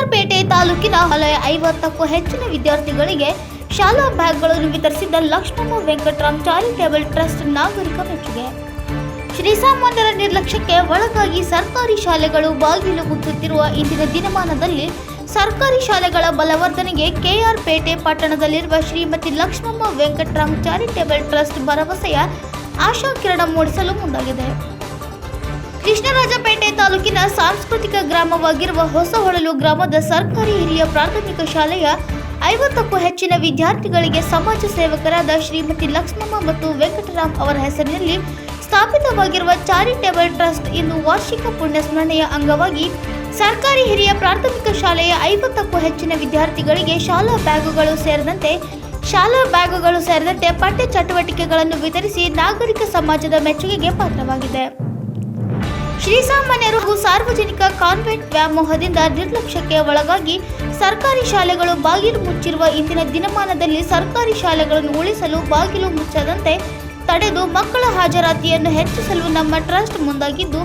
ಕೆಆರ್ಪೇಟೆ ತಾಲೂಕಿನ 50ಕ್ಕೂ ಹೆಚ್ಚಿನ ವಿದ್ಯಾರ್ಥಿಗಳಿಗೆ ಶಾಲಾ ಬ್ಯಾಗ್ಗಳನ್ನು ವಿತರಿಸಿದ ಲಕ್ಷ್ಮಮ್ಮ ವೆಂಕಟರಾಮ್ ಚಾರಿಟೇಬಲ್ ಟ್ರಸ್ಟ್ ನಾಗರಿಕ ಮೆಚ್ಚುಗೆ. ಶ್ರೀಸಾಮಾನ್ಯರ ನಿರ್ಲಕ್ಷ್ಯಕ್ಕೆ ಒಳಗಾಗಿ ಸರ್ಕಾರಿ ಶಾಲೆಗಳು ಬಾಗಿಲು ಮುಚ್ಚುತ್ತಿರುವ ಇಂದಿನ ದಿನಮಾನದಲ್ಲಿ ಸರ್ಕಾರಿ ಶಾಲೆಗಳ ಬಲವರ್ಧನೆಗೆ ಕೆಆರ್ಪೇಟೆ ಪಟ್ಟಣದಲ್ಲಿರುವ ಶ್ರೀಮತಿ ಲಕ್ಷ್ಮಮ್ಮ ವೆಂಕಟರಾಮ್ ಚಾರಿಟೇಬಲ್ ಟ್ರಸ್ಟ್ ಭರವಸೆಯ ಆಶಾಕಿರಣ ಮೂಡಿಸಲು ಮುಂದಾಗಿದೆ. ಕೃಷ್ಣರಾಜಪೇಟೆ ತಾಲೂಕಿನ ಸಾಂಸ್ಕೃತಿಕ ಗ್ರಾಮವಾಗಿರುವ ಹೊಸಹೊಳಲು ಗ್ರಾಮದ ಸರ್ಕಾರಿ ಹಿರಿಯ ಪ್ರಾಥಮಿಕ ಶಾಲೆಯ 50ಕ್ಕೂ ಹೆಚ್ಚಿನ ವಿದ್ಯಾರ್ಥಿಗಳಿಗೆ ಸಮಾಜ ಸೇವಕರಾದ ಶ್ರೀಮತಿ ಲಕ್ಷ್ಮಮ್ಮ ಮತ್ತು ವೆಂಕಟರಾಮ್ ಅವರ ಹೆಸರಿನಲ್ಲಿ ಸ್ಥಾಪಿತವಾಗಿರುವ ಚಾರಿಟೇಬಲ್ ಟ್ರಸ್ಟ್ ಇಂದು ವಾರ್ಷಿಕ ಪುಣ್ಯ ಸ್ಮರಣೆಯ ಅಂಗವಾಗಿ ಸರ್ಕಾರಿ ಹಿರಿಯ ಪ್ರಾಥಮಿಕ ಶಾಲೆಯ 50ಕ್ಕೂ ಹೆಚ್ಚಿನ ವಿದ್ಯಾರ್ಥಿಗಳಿಗೆ ಶಾಲಾ ಬ್ಯಾಗುಗಳು ಸೇರಿದಂತೆ ಪಠ್ಯ ಚಟುವಟಿಕೆಗಳನ್ನು ವಿತರಿಸಿ ನಾಗರಿಕ ಸಮಾಜದ ಮೆಚ್ಚುಗೆಗೆ ಪಾತ್ರವಾಗಿದೆ. ಶ್ರೀಸಾಮಾನ್ಯರು ಹಾಗೂ ಸಾರ್ವಜನಿಕ ಕಾನ್ವೆಂಟ್ ವ್ಯಾಮೋಹದಿಂದ ನಿರ್ಲಕ್ಷ್ಯಕ್ಕೆ ಒಳಗಾಗಿ ಸರ್ಕಾರಿ ಶಾಲೆಗಳು ಬಾಗಿಲು ಮುಚ್ಚಿರುವ ಇಂದಿನ ದಿನಮಾನದಲ್ಲಿ ಸರ್ಕಾರಿ ಶಾಲೆಗಳನ್ನು ಉಳಿಸಲು ಬಾಗಿಲು ಮುಚ್ಚದಂತೆ ತಡೆದು ಮಕ್ಕಳ ಹಾಜರಾತಿಯನ್ನು ಹೆಚ್ಚಿಸಲು ನಮ್ಮ ಟ್ರಸ್ಟ್ ಮುಂದಾಗಿದ್ದು,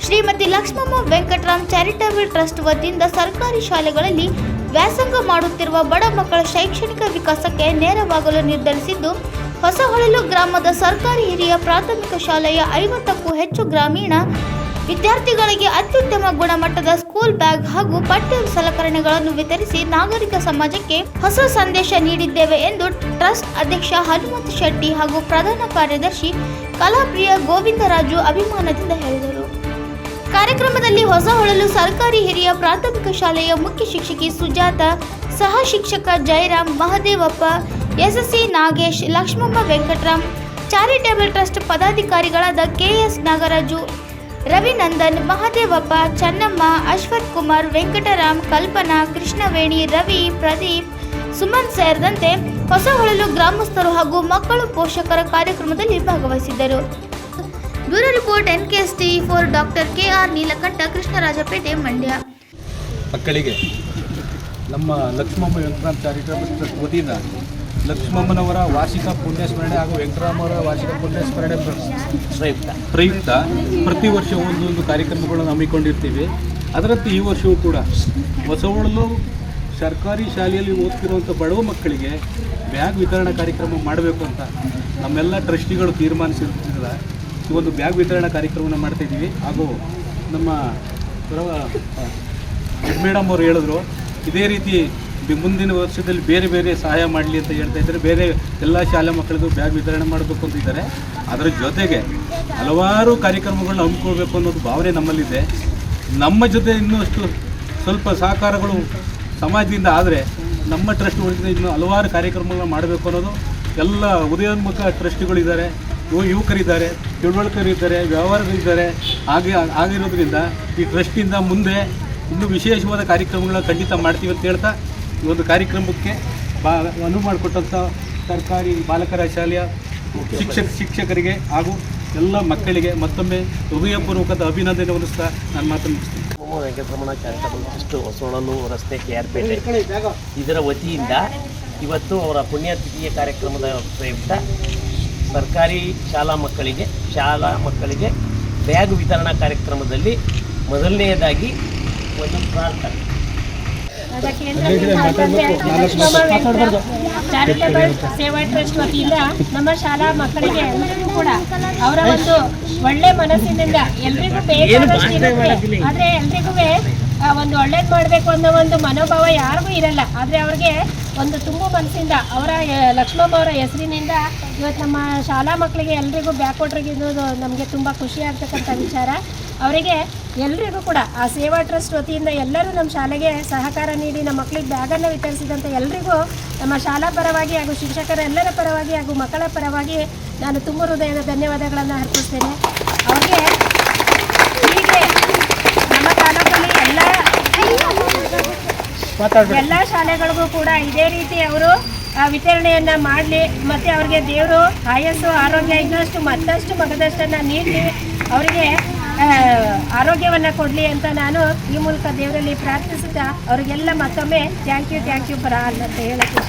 ಶ್ರೀಮತಿ ಲಕ್ಷ್ಮಮ್ಮ ವೆಂಕಟರಾಮ್ ಚಾರಿಟೇಬಲ್ ಟ್ರಸ್ಟ್ ವತಿಯಿಂದ ಸರ್ಕಾರಿ ಶಾಲೆಗಳಲ್ಲಿ ವ್ಯಾಸಂಗ ಮಾಡುತ್ತಿರುವ ಬಡ ಮಕ್ಕಳ ಶೈಕ್ಷಣಿಕ ವಿಕಾಸಕ್ಕೆ ನೆರವಾಗಲು ನಿರ್ಧರಿಸಿದ್ದು, ಹೊಸಹೊಳಲು ಗ್ರಾಮದ ಸರ್ಕಾರಿ ಹಿರಿಯ ಪ್ರಾಥಮಿಕ ಶಾಲೆಯ 50ಕ್ಕೂ ಹೆಚ್ಚು ಗ್ರಾಮೀಣ ವಿದ್ಯಾರ್ಥಿಗಳಿಗೆ ಅತ್ಯುತ್ತಮ ಗುಣಮಟ್ಟದ ಸ್ಕೂಲ್ ಬ್ಯಾಗ್ ಹಾಗೂ ಪಠ್ಯ ಸಲಕರಣೆಗಳನ್ನು ವಿತರಿಸಿ ನಾಗರಿಕ ಸಮಾಜಕ್ಕೆ ಹೊಸ ಸಂದೇಶ ನೀಡಿದ್ದೇವೆ ಎಂದು ಟ್ರಸ್ಟ್ ಅಧ್ಯಕ್ಷ ಹನುಮಂತ ಶೆಟ್ಟಿ ಹಾಗೂ ಪ್ರಧಾನ ಕಾರ್ಯದರ್ಶಿ ಕಲಾಪ್ರಿಯ ಗೋವಿಂದರಾಜು ಅಭಿಮಾನದಿಂದ ಹೇಳಿದರು. ಕಾರ್ಯಕ್ರಮದಲ್ಲಿ ಹೊಸಹೊಳಲು ಸರ್ಕಾರಿ ಹಿರಿಯ ಪ್ರಾಥಮಿಕ ಶಾಲೆಯ ಮುಖ್ಯ ಶಿಕ್ಷಕಿ ಸುಜಾತ, ಸಹ ಶಿಕ್ಷಕ Jayaram, Mahadevappa, SSC Nagesh, Lakshmamma Venkataram charitable trust ಪದಾಧಿಕಾರಿಗಳಾದ ಕೆಎಸ್ ನಾಗರಾಜು, ರವಿನಂದನ್, ಮಹದೇವಪ್ಪ, ಚನ್ನಮ್ಮ, ಅಶ್ವಥ್ ಕುಮಾರ್, ವೆಂಕಟರಾಮ್, ಕಲ್ಪನಾ, ಕೃಷ್ಣವೇಣಿ, ರವಿ, ಪ್ರದೀಪ್, ಸುಮನ್ ಸೇರಿದಂತೆ ಹೊಸಹೊಳಲು ಗ್ರಾಮಸ್ಥರು ಹಾಗೂ ಮಕ್ಕಳು ಪೋಷಕರ ಕಾರ್ಯಕ್ರಮದಲ್ಲಿ ಭಾಗವಹಿಸಿದ್ದರು. Bureau report NKS TV4 doctor KR Neelakanta, Krishnarajpet, Mandya. ಮಕ್ಕಳಿಗೆ ನಮ್ಮ ಲಕ್ಷ್ಮಮ್ಮ ವೆಂಕಟರಾಮ್ ಚಾರಿಟೇಬಲ್ ಟ್ರಸ್ಟ್ ವತಿಯಿಂದ ಲಕ್ಷ್ಮಮ್ಮನವರ ವಾರ್ಷಿಕ ಪುಣ್ಯಸ್ಮರಣೆ ಹಾಗೂ ವೆಂಕಟರಾಮವರ ವಾರ್ಷಿಕ ಪುಣ್ಯಸ್ಮರಣೆ ಪ್ರಯುಕ್ತ ಪ್ರತಿ ವರ್ಷ ಒಂದೊಂದು ಕಾರ್ಯಕ್ರಮಗಳನ್ನು ಹಮ್ಮಿಕೊಂಡಿರ್ತೀವಿ. ಅದರಂತೆ ಈ ವರ್ಷವೂ ಕೂಡ ಹೊಸಹೊಳಲು ಸರ್ಕಾರಿ ಶಾಲೆಯಲ್ಲಿ ಓದ್ತಿರುವಂಥ ಬಡವ ಮಕ್ಕಳಿಗೆ ಬ್ಯಾಗ್ ವಿತರಣಾ ಕಾರ್ಯಕ್ರಮ ಮಾಡಬೇಕು ಅಂತ ನಮ್ಮೆಲ್ಲ ಟ್ರಸ್ಟಿಗಳು ತೀರ್ಮಾನಿಸಿದ ಈ ಒಂದು ಬ್ಯಾಗ್ ವಿತರಣಾ ಕಾರ್ಯಕ್ರಮವನ್ನು ಮಾಡ್ತಾಯಿದ್ದೀವಿ. ಹಾಗೂ ನಮ್ಮ ಮೇಡಮ್ ಅವರು ಹೇಳಿದ್ರು, ಇದೇ ರೀತಿ ಮುಂದಿನ ವರ್ಷದಲ್ಲಿ ಬೇರೆ ಬೇರೆ ಸಹಾಯ ಮಾಡಲಿ ಅಂತ ಹೇಳ್ತಾ ಇದ್ದಾರೆ. ಬೇರೆ ಎಲ್ಲ ಶಾಲಾ ಮಕ್ಕಳಿಗೂ ಬ್ಯಾಗ್ ವಿತರಣೆ ಮಾಡಬೇಕು ಅಂತಿದ್ದಾರೆ. ಅದರ ಜೊತೆಗೆ ಹಲವಾರು ಕಾರ್ಯಕ್ರಮಗಳನ್ನ ಹಮ್ಮಿಕೊಳ್ಬೇಕು ಅನ್ನೋದು ಭಾವನೆ ನಮ್ಮಲ್ಲಿದೆ. ನಮ್ಮ ಜೊತೆ ಇನ್ನಷ್ಟು ಸ್ವಲ್ಪ ಸಹಕಾರಗಳು ಸಮಾಜದಿಂದ ಆದರೆ ನಮ್ಮ ಟ್ರಸ್ಟ್ ವತಿಯಿಂದ ಇನ್ನೂ ಹಲವಾರು ಕಾರ್ಯಕ್ರಮಗಳನ್ನ ಮಾಡಬೇಕು ಅನ್ನೋದು ಎಲ್ಲ ಉದಯೋನ್ಮುಖ ಟ್ರಸ್ಟ್ಗಳಿದ್ದಾರೆ, ಯುವಕರಿದ್ದಾರೆ, ತಿಳುವಳಿಕರಿದ್ದಾರೆ, ವ್ಯವಹಾರಗಳಿದ್ದಾರೆ. ಆಗಿರೋದ್ರಿಂದ ಈ ಟ್ರಸ್ಟಿಂದ ಮುಂದೆ ಇನ್ನೂ ವಿಶೇಷವಾದ ಕಾರ್ಯಕ್ರಮಗಳನ್ನ ಖಂಡಿತ ಮಾಡ್ತೀವಿ ಅಂತ ಹೇಳ್ತಾ ಈ ಒಂದು ಕಾರ್ಯಕ್ರಮಕ್ಕೆ ಅನುವು ಮಾಡಿಕೊಟ್ಟಂಥ ಸರ್ಕಾರಿ ಬಾಲಕರ ಶಾಲೆಯ ಶಿಕ್ಷಕರಿಗೆ ಹಾಗೂ ಎಲ್ಲ ಮಕ್ಕಳಿಗೆ ಮತ್ತೊಮ್ಮೆ ಹೃದಯಪೂರ್ವಕದ ಅಭಿನಂದನೆ ಹೊಂದಿಸ್ತಾ ನಾನು ಮಾತನ್ನು ಮುಗಿಸ್ತೀನಿ. ವೆಂಕಟರಮಣ ಚಾರಿಟಬಲ್ ಟ್ರಸ್ಟ್ ಹೊಸಹೊಳಲು ರಸ್ತೆ KRಪೇಟೆ ಇದರ ವತಿಯಿಂದ ಇವತ್ತು ಅವರ ಪುಣ್ಯತಿಥಿಯ ಕಾರ್ಯಕ್ರಮದ ಪ್ರಯುಕ್ತ ಸರ್ಕಾರಿ ಶಾಲಾ ಮಕ್ಕಳಿಗೆ ಬ್ಯಾಗ್ ವಿತರಣಾ ಕಾರ್ಯಕ್ರಮದಲ್ಲಿ ಮೊದಲನೆಯದಾಗಿ ಒಂದು ಪ್ರಾರ್ಥನೆ. ಚಾರಿಟೇಬಲ್ ಸೇವಾ ಟ್ರಸ್ಟ್ ವತಿಯಿಂದ ನಮ್ಮ ಶಾಲಾ ಮಕ್ಕಳಿಗೆ ಎಲ್ಲರಿಗೂ ಕೂಡ ಅವರ ಒಂದು ಒಳ್ಳೆ ಮನಸ್ಸಿನಿಂದ ಎಲ್ರಿಗೂ ಬೇಕಾದಷ್ಟಿರುತ್ತೆ, ಆದರೆ ಎಲ್ರಿಗೂ ಒಂದು ಒಳ್ಳೇದು ಮಾಡಬೇಕು ಅನ್ನೋ ಒಂದು ಮನೋಭಾವ ಯಾರಿಗೂ ಇರಲ್ಲ. ಆದರೆ ಅವ್ರಿಗೆ ಒಂದು ತುಂಬ ಮನಸ್ಸಿಂದ ಅವರ ಲಕ್ಷ್ಮಮ್ಮ ಅವರ ಹೆಸರಿನಿಂದ ಇವತ್ತು ನಮ್ಮ ಶಾಲಾ ಮಕ್ಕಳಿಗೆ ಎಲ್ರಿಗೂ ಬ್ಯಾಗ್ ಕೊಟ್ಟರಿಗಿರೋದು ನಮಗೆ ತುಂಬ ಖುಷಿ ಆಗ್ತಕ್ಕಂಥ ವಿಚಾರ. ಅವರಿಗೆ ಎಲ್ರಿಗೂ ಕೂಡ ಆ ಸೇವಾ ಟ್ರಸ್ಟ್ ವತಿಯಿಂದ ಎಲ್ಲರೂ ನಮ್ಮ ಶಾಲೆಗೆ ಸಹಕಾರ ನೀಡಿ ನಮ್ಮ ಮಕ್ಕಳಿಗೆ ಬ್ಯಾಗನ್ನು ವಿತರಿಸಿದಂಥ ಎಲ್ರಿಗೂ ನಮ್ಮ ಶಾಲಾ ಪರವಾಗಿ ಹಾಗೂ ಶಿಕ್ಷಕರ ಎಲ್ಲರ ಪರವಾಗಿ ಹಾಗೂ ಮಕ್ಕಳ ಪರವಾಗಿ ನಾನು ತುಂಬ ಹೃದಯದ ಧನ್ಯವಾದಗಳನ್ನು ಅರ್ಪಿಸ್ತೇನೆ. ಅವ್ರಿಗೆ ಹೀಗೆ ನಮ್ಮ ತಾಲೂಕಲ್ಲಿ ಎಲ್ಲ ಶಾಲೆಗಳಿಗೂ ಕೂಡ ಇದೇ ರೀತಿ ಅವರು ವಿತರಣೆಯನ್ನು ಮಾಡಲಿ, ಮತ್ತು ಅವ್ರಿಗೆ ದೇವರು ಆಯಸ್ಸು ಆರೋಗ್ಯ ಇನ್ನಷ್ಟು ಮತ್ತಷ್ಟು ಮಗದಷ್ಟನ್ನು ನೀಡಲಿ, ಅವರಿಗೆ ಆರೋಗ್ಯವನ್ನು ಕೊಡಲಿ ಅಂತ ನಾನು ಈ ಮೂಲಕ ದೇವರಲ್ಲಿ ಪ್ರಾರ್ಥಿಸುತ್ತಾ ಅವರಿಗೆಲ್ಲ ಮತ್ತೊಮ್ಮೆ ಥ್ಯಾಂಕ್ ಯು ಫಾರ್ ಆಲ್ ಅಂತ ಹೇಳಕ್ಕೆ